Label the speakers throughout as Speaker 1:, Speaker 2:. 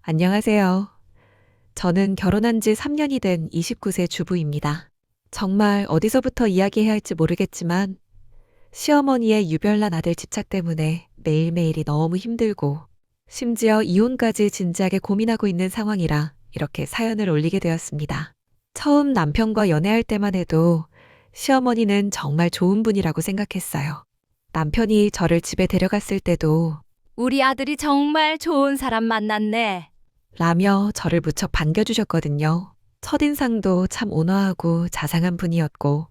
Speaker 1: 안녕하세요. 저는 결혼한 지 3년이 된 29세 주부입니다. 정말 어디서부터 이야기해야 할지 모르겠지만 시어머니의 유별난 아들 집착 때문에 매일매일이 너무 힘들고 심지어 이혼까지 진지하게 고민하고 있는 상황이라 이렇게 사연을 올리게 되었습니다. 처음 남편과 연애할 때만 해도 시어머니는 정말 좋은 분이라고 생각했어요. 남편이 저를 집에 데려갔을 때도
Speaker 2: 우리 아들이 정말 좋은 사람 만났네.
Speaker 1: 라며 저를 무척 반겨주셨거든요. 첫인상도 참 온화하고 자상한 분이었고,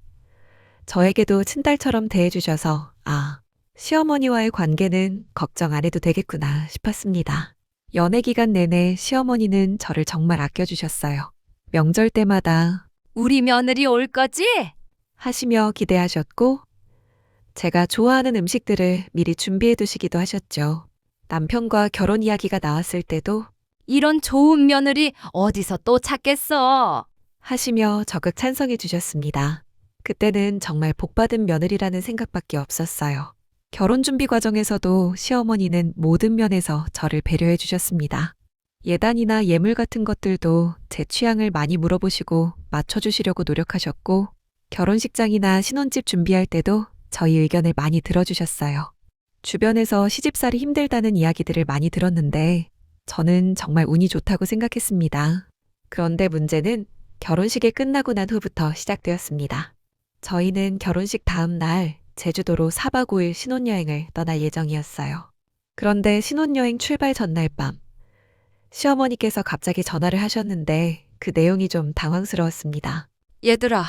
Speaker 1: 저에게도 친딸처럼 대해주셔서, 아, 시어머니와의 관계는 걱정 안 해도 되겠구나 싶었습니다. 연애 기간 내내 시어머니는 저를 정말 아껴주셨어요. 명절 때마다
Speaker 2: 우리 며느리 올 거지?
Speaker 1: 하시며 기대하셨고, 제가 좋아하는 음식들을 미리 준비해 두시기도 하셨죠. 남편과 결혼 이야기가 나왔을 때도
Speaker 2: 이런 좋은 며느리 어디서 또 찾겠어?
Speaker 1: 하시며 적극 찬성해 주셨습니다. 그때는 정말 복받은 며느리라는 생각밖에 없었어요. 결혼 준비 과정에서도 시어머니는 모든 면에서 저를 배려해 주셨습니다. 예단이나 예물 같은 것들도 제 취향을 많이 물어보시고 맞춰주시려고 노력하셨고, 결혼식장이나 신혼집 준비할 때도 저희 의견을 많이 들어주셨어요. 주변에서 시집살이 힘들다는 이야기들을 많이 들었는데, 저는 정말 운이 좋다고 생각했습니다. 그런데 문제는 결혼식이 끝나고 난 후부터 시작되었습니다. 저희는 결혼식 다음 날 제주도로 4박 5일 신혼여행을 떠날 예정이었어요. 그런데 신혼여행 출발 전날 밤, 시어머니께서 갑자기 전화를 하셨는데 그 내용이 좀 당황스러웠습니다.
Speaker 2: 얘들아,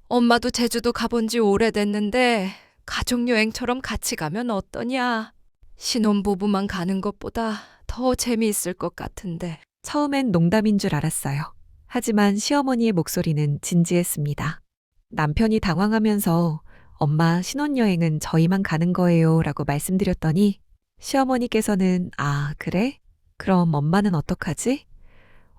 Speaker 2: 엄마도 제주도 가본 지 오래됐는데 가족여행처럼 같이 가면 어떠냐? 신혼부부만 가는 것보다 더 재미있을 것 같은데.
Speaker 1: 처음엔 농담인 줄 알았어요. 하지만 시어머니의 목소리는 진지했습니다. 남편이 당황하면서 엄마 신혼여행은 저희만 가는 거예요 라고 말씀드렸더니 시어머니께서는 아, 그래? 그럼 엄마는 어떡하지?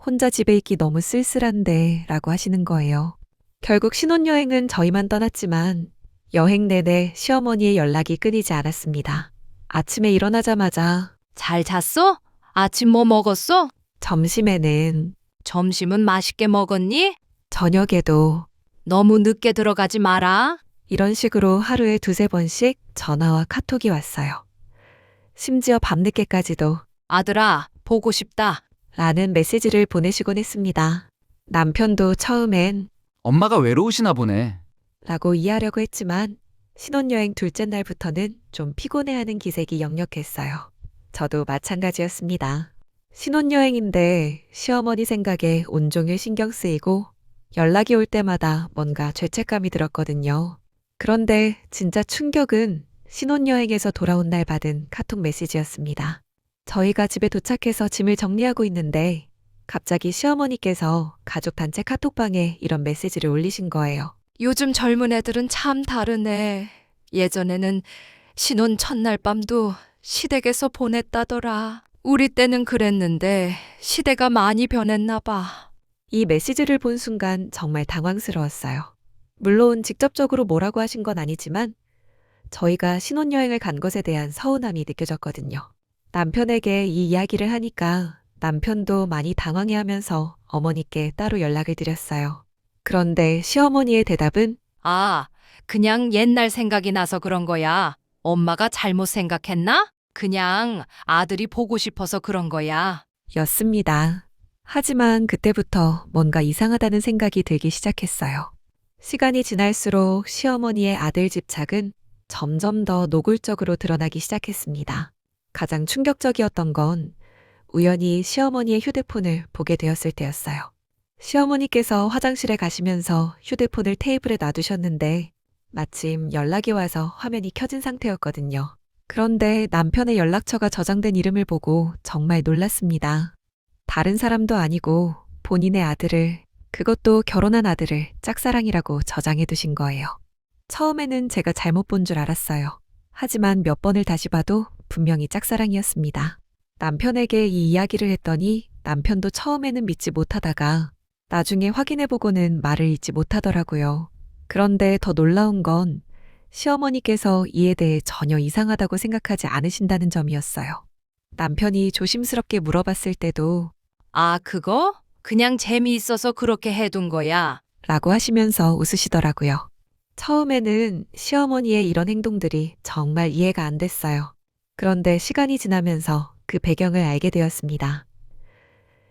Speaker 1: 혼자 집에 있기 너무 쓸쓸한데 라고 하시는 거예요. 결국 신혼여행은 저희만 떠났지만 여행 내내 시어머니의 연락이 끊이지 않았습니다. 아침에 일어나자마자
Speaker 2: 잘 잤어? 아침 뭐 먹었어?
Speaker 1: 점심에는
Speaker 2: 점심은 맛있게 먹었니?
Speaker 1: 저녁에도
Speaker 2: 너무 늦게 들어가지 마라.
Speaker 1: 이런 식으로 하루에 두세 번씩 전화와 카톡이 왔어요. 심지어 밤늦게까지도
Speaker 2: 아들아, 보고 싶다.
Speaker 1: 라는 메시지를 보내시곤 했습니다. 남편도 처음엔
Speaker 3: 엄마가 외로우시나 보네.
Speaker 1: 라고 이해하려고 했지만 신혼여행 둘째 날부터는 좀 피곤해하는 기색이 역력했어요. 저도 마찬가지였습니다. 신혼여행인데 시어머니 생각에 온종일 신경 쓰이고 연락이 올 때마다 뭔가 죄책감이 들었거든요. 그런데 진짜 충격은 신혼여행에서 돌아온 날 받은 카톡 메시지였습니다. 저희가 집에 도착해서 짐을 정리하고 있는데 갑자기 시어머니께서 가족 단체 카톡방에 이런 메시지를 올리신 거예요.
Speaker 2: 요즘 젊은 애들은 참 다르네. 예전에는 신혼 첫날 밤도 시댁에서 보냈다더라. 우리 때는 그랬는데 시대가 많이 변했나 봐.
Speaker 1: 이 메시지를 본 순간 정말 당황스러웠어요. 물론 직접적으로 뭐라고 하신 건 아니지만 저희가 신혼여행을 간 것에 대한 서운함이 느껴졌거든요. 남편에게 이 이야기를 하니까 남편도 많이 당황해하면서 어머니께 따로 연락을 드렸어요. 그런데 시어머니의 대답은
Speaker 2: 아, 그냥 옛날 생각이 나서 그런 거야. 엄마가 잘못 생각했나? 그냥 아들이 보고 싶어서 그런 거야.
Speaker 1: 였습니다. 하지만 그때부터 뭔가 이상하다는 생각이 들기 시작했어요. 시간이 지날수록 시어머니의 아들 집착은 점점 더 노골적으로 드러나기 시작했습니다. 가장 충격적이었던 건 우연히 시어머니의 휴대폰을 보게 되었을 때였어요. 시어머니께서 화장실에 가시면서 휴대폰을 테이블에 놔두셨는데 마침 연락이 와서 화면이 켜진 상태였거든요. 그런데 남편의 연락처가 저장된 이름을 보고 정말 놀랐습니다. 다른 사람도 아니고 본인의 아들을, 그것도 결혼한 아들을 짝사랑이라고 저장해 두신 거예요. 처음에는 제가 잘못 본 줄 알았어요. 하지만 몇 번을 다시 봐도 분명히 짝사랑이었습니다. 남편에게 이 이야기를 했더니 남편도 처음에는 믿지 못하다가 나중에 확인해보고는 말을 잇지 못하더라고요. 그런데 더 놀라운 건 시어머니께서 이에 대해 전혀 이상하다고 생각하지 않으신다는 점이었어요. 남편이 조심스럽게 물어봤을 때도
Speaker 2: 아, 그거? 그냥 재미있어서 그렇게 해둔 거야.
Speaker 1: 라고 하시면서 웃으시더라고요. 처음에는 시어머니의 이런 행동들이 정말 이해가 안 됐어요. 그런데 시간이 지나면서 그 배경을 알게 되었습니다.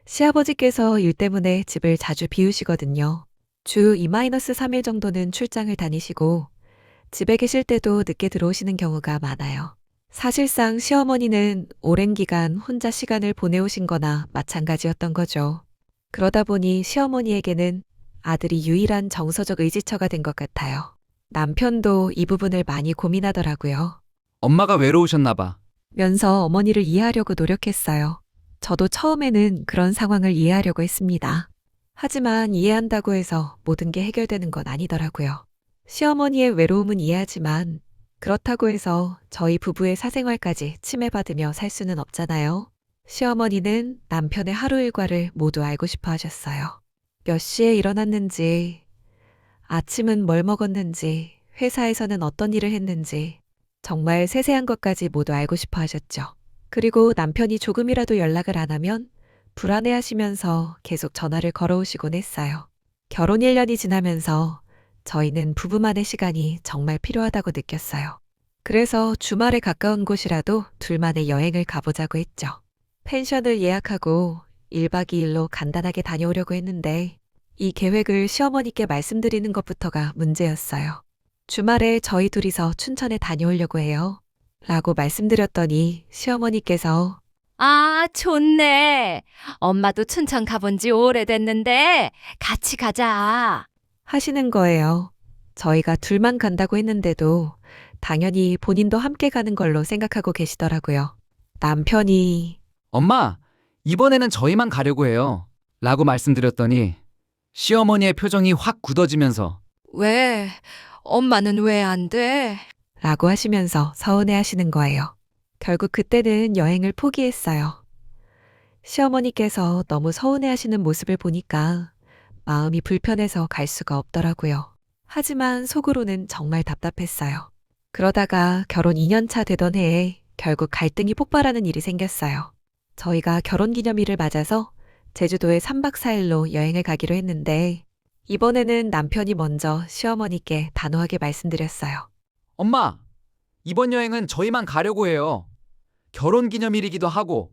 Speaker 1: 시아버지께서 일 때문에 집을 자주 비우시거든요. 주 2-3일 정도는 출장을 다니시고 집에 계실 때도 늦게 들어오시는 경우가 많아요. 사실상 시어머니는 오랜 기간 혼자 시간을 보내오신 거나 마찬가지였던 거죠. 그러다 보니 시어머니에게는 아들이 유일한 정서적 의지처가 된 것 같아요. 남편도 이 부분을 많이 고민하더라고요.
Speaker 3: 엄마가 외로우셨나 봐.
Speaker 1: 면서 어머니를 이해하려고 노력했어요. 저도 처음에는 그런 상황을 이해하려고 했습니다. 하지만 이해한다고 해서 모든 게 해결되는 건 아니더라고요. 시어머니의 외로움은 이해하지만 그렇다고 해서 저희 부부의 사생활까지 침해받으며 살 수는 없잖아요. 시어머니는 남편의 하루 일과를 모두 알고 싶어 하셨어요. 몇 시에 일어났는지, 아침은 뭘 먹었는지, 회사에서는 어떤 일을 했는지, 정말 세세한 것까지 모두 알고 싶어 하셨죠. 그리고 남편이 조금이라도 연락을 안 하면 불안해하시면서 계속 전화를 걸어오시곤 했어요. 결혼 1년이 지나면서 저희는 부부만의 시간이 정말 필요하다고 느꼈어요. 그래서 주말에 가까운 곳이라도 둘만의 여행을 가보자고 했죠. 펜션을 예약하고 1박 2일로 간단하게 다녀오려고 했는데 이 계획을 시어머니께 말씀드리는 것부터가 문제였어요. 주말에 저희 둘이서 춘천에 다녀오려고 해요. 라고 말씀드렸더니 시어머니께서
Speaker 2: 아, 좋네. 엄마도 춘천 가본 지 오래됐는데 같이 가자.
Speaker 1: 하시는 거예요. 저희가 둘만 간다고 했는데도 당연히 본인도 함께 가는 걸로 생각하고 계시더라고요. 남편이
Speaker 3: 엄마, 이번에는 저희만 가려고 해요. 라고 말씀드렸더니 시어머니의 표정이 확 굳어지면서
Speaker 2: 왜? 엄마는 왜 안 돼?
Speaker 1: 라고 하시면서 서운해 하시는 거예요. 결국 그때는 여행을 포기했어요. 시어머니께서 너무 서운해 하시는 모습을 보니까 마음이 불편해서 갈 수가 없더라고요. 하지만 속으로는 정말 답답했어요. 그러다가 결혼 2년 차 되던 해에 결국 갈등이 폭발하는 일이 생겼어요. 저희가 결혼 기념일을 맞아서 제주도에 3박 4일로 여행을 가기로 했는데 이번에는 남편이 먼저 시어머니께 단호하게 말씀드렸어요.
Speaker 3: 엄마, 이번 여행은 저희만 가려고 해요. 결혼 기념일이기도 하고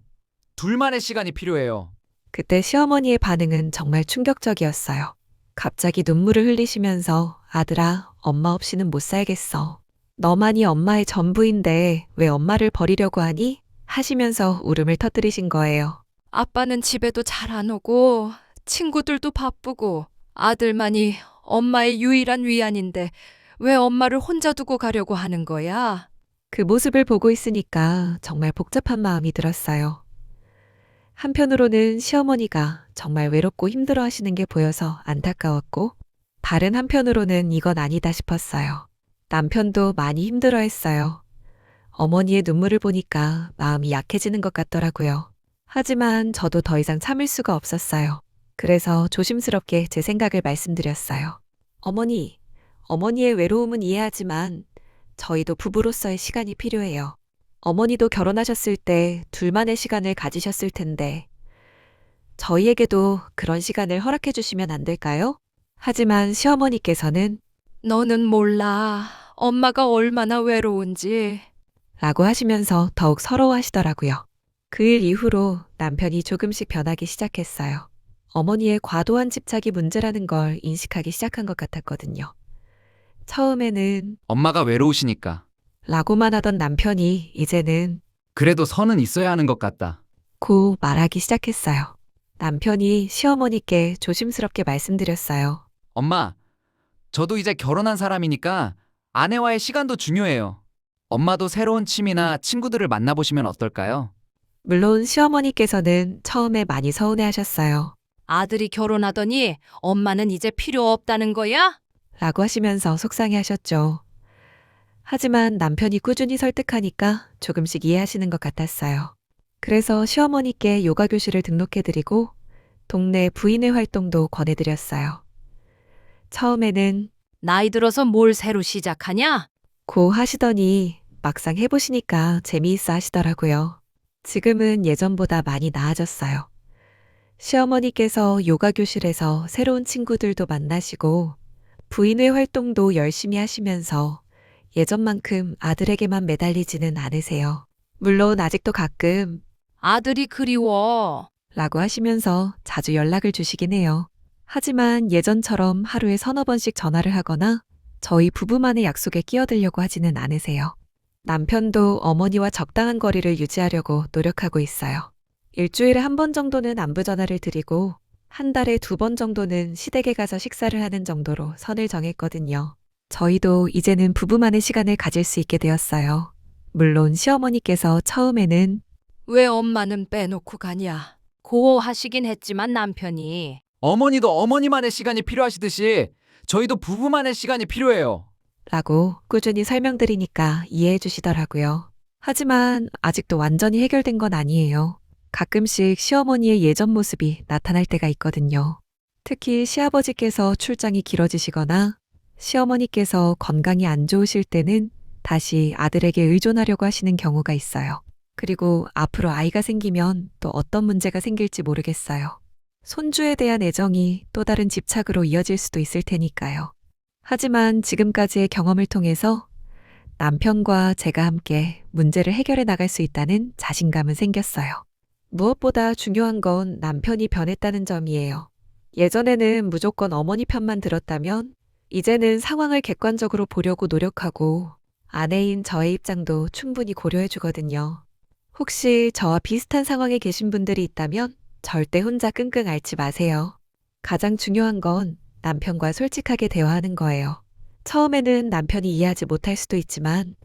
Speaker 3: 둘만의 시간이 필요해요.
Speaker 1: 그때 시어머니의 반응은 정말 충격적이었어요. 갑자기 눈물을 흘리시면서 아들아, 엄마 없이는 못 살겠어. 너만이 엄마의 전부인데 왜 엄마를 버리려고 하니? 하시면서 울음을 터뜨리신 거예요.
Speaker 2: 아빠는 집에도 잘 안 오고 친구들도 바쁘고 아들만이 엄마의 유일한 위안인데 왜 엄마를 혼자 두고 가려고 하는 거야?
Speaker 1: 그 모습을 보고 있으니까 정말 복잡한 마음이 들었어요. 한편으로는 시어머니가 정말 외롭고 힘들어 하시는 게 보여서 안타까웠고, 다른 한편으로는 이건 아니다 싶었어요. 남편도 많이 힘들어 했어요. 어머니의 눈물을 보니까 마음이 약해지는 것 같더라고요. 하지만 저도 더 이상 참을 수가 없었어요. 그래서 조심스럽게 제 생각을 말씀드렸어요. 어머니의 외로움은 이해하지만 저희도 부부로서의 시간이 필요해요. 어머니도 결혼하셨을 때 둘만의 시간을 가지셨을 텐데 저희에게도 그런 시간을 허락해 주시면 안 될까요? 하지만 시어머니께서는
Speaker 2: 너는 몰라. 엄마가 얼마나 외로운지.
Speaker 1: 라고 하시면서 더욱 서러워하시더라고요. 그 일 이후로 남편이 조금씩 변하기 시작했어요. 어머니의 과도한 집착이 문제라는 걸 인식하기 시작한 것 같았거든요. 처음에는
Speaker 3: 엄마가 외로우시니까.
Speaker 1: 라고만 하던 남편이 이제는
Speaker 3: 그래도 선은 있어야 하는 것 같다.
Speaker 1: 고 말하기 시작했어요. 남편이 시어머니께 조심스럽게 말씀드렸어요.
Speaker 3: 엄마, 저도 이제 결혼한 사람이니까 아내와의 시간도 중요해요. 엄마도 새로운 취미나 친구들을 만나보시면 어떨까요?
Speaker 1: 물론 시어머니께서는 처음에 많이 서운해 하셨어요.
Speaker 2: 아들이 결혼하더니 엄마는 이제 필요 없다는 거야?
Speaker 1: 라고 하시면서 속상해 하셨죠. 하지만 남편이 꾸준히 설득하니까 조금씩 이해하시는 것 같았어요. 그래서 시어머니께 요가 교실을 등록해드리고 동네 부인회 활동도 권해드렸어요. 처음에는
Speaker 2: 나이 들어서 뭘 새로 시작하냐?
Speaker 1: 고 하시더니 막상 해보시니까 재미있어 하시더라고요. 지금은 예전보다 많이 나아졌어요. 시어머니께서 요가 교실에서 새로운 친구들도 만나시고 부인회 활동도 열심히 하시면서 예전만큼 아들에게만 매달리지는 않으세요. 물론 아직도 가끔
Speaker 2: 아들이 그리워.
Speaker 1: 라고 하시면서 자주 연락을 주시긴 해요. 하지만 예전처럼 하루에 서너 번씩 전화를 하거나 저희 부부만의 약속에 끼어들려고 하지는 않으세요. 남편도 어머니와 적당한 거리를 유지하려고 노력하고 있어요. 일주일에 한 번 정도는 안부 전화를 드리고 한 달에 2번 정도는 시댁에 가서 식사를 하는 정도로 선을 정했거든요. 저희도 이제는 부부만의 시간을 가질 수 있게 되었어요. 물론 시어머니께서 처음에는
Speaker 2: 왜 엄마는 빼놓고 가냐? 고하시긴 했지만 남편이.
Speaker 3: 어머니도 어머니만의 시간이 필요하시듯이 저희도 부부만의 시간이 필요해요.
Speaker 1: 라고 꾸준히 설명드리니까 이해해 주시더라고요. 하지만 아직도 완전히 해결된 건 아니에요. 가끔씩 시어머니의 예전 모습이 나타날 때가 있거든요. 특히 시아버지께서 출장이 길어지시거나 시어머니께서 건강이 안 좋으실 때는 다시 아들에게 의존하려고 하시는 경우가 있어요. 그리고 앞으로 아이가 생기면 또 어떤 문제가 생길지 모르겠어요. 손주에 대한 애정이 또 다른 집착으로 이어질 수도 있을 테니까요. 하지만 지금까지의 경험을 통해서 남편과 제가 함께 문제를 해결해 나갈 수 있다는 자신감은 생겼어요. 무엇보다 중요한 건 남편이 변했다는 점이에요. 예전에는 무조건 어머니 편만 들었다면 이제는 상황을 객관적으로 보려고 노력하고 아내인 저의 입장도 충분히 고려해 주거든요. 혹시 저와 비슷한 상황에 계신 분들이 있다면 절대 혼자 끙끙 앓지 마세요. 가장 중요한 건 남편과 솔직하게 대화하는 거예요. 처음에는 남편이 이해하지 못할 수도 있지만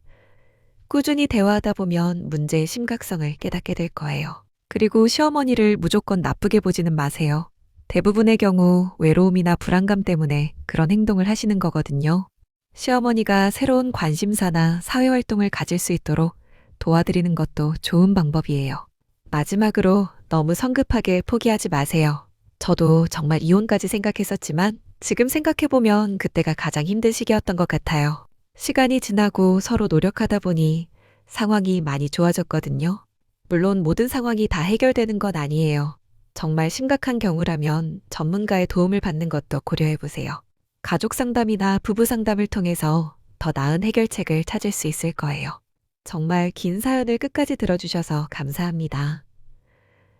Speaker 1: 꾸준히 대화하다 보면 문제의 심각성을 깨닫게 될 거예요. 그리고 시어머니를 무조건 나쁘게 보지는 마세요. 대부분의 경우 외로움이나 불안감 때문에 그런 행동을 하시는 거거든요. 시어머니가 새로운 관심사나 사회활동을 가질 수 있도록 도와드리는 것도 좋은 방법이에요. 마지막으로 너무 성급하게 포기하지 마세요. 저도 정말 이혼까지 생각했었지만 지금 생각해보면 그때가 가장 힘든 시기였던 것 같아요. 시간이 지나고 서로 노력하다 보니 상황이 많이 좋아졌거든요. 물론 모든 상황이 다 해결되는 건 아니에요. 정말 심각한 경우라면 전문가의 도움을 받는 것도 고려해보세요. 가족 상담이나 부부 상담을 통해서 더 나은 해결책을 찾을 수 있을 거예요. 정말 긴 사연을 끝까지 들어주셔서 감사합니다.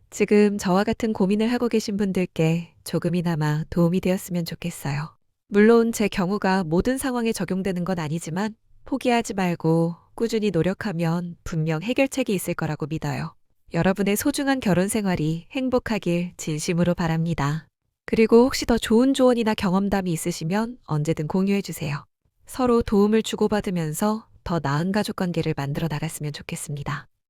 Speaker 1: 지금 저와 같은 고민을 하고 계신 분들께 조금이나마 도움이 되었으면 좋겠어요. 물론 제 경우가 모든 상황에 적용되는 건 아니지만 포기하지 말고 꾸준히 노력하면 분명 해결책이 있을 거라고 믿어요. 여러분의 소중한 결혼 생활이 행복하길 진심으로 바랍니다. 그리고 혹시 더 좋은 조언이나 경험담이 있으시면 언제든 공유해 주세요. 서로 도움을 주고받으면서 더 나은 가족 관계를 만들어 나갔으면 좋겠습니다.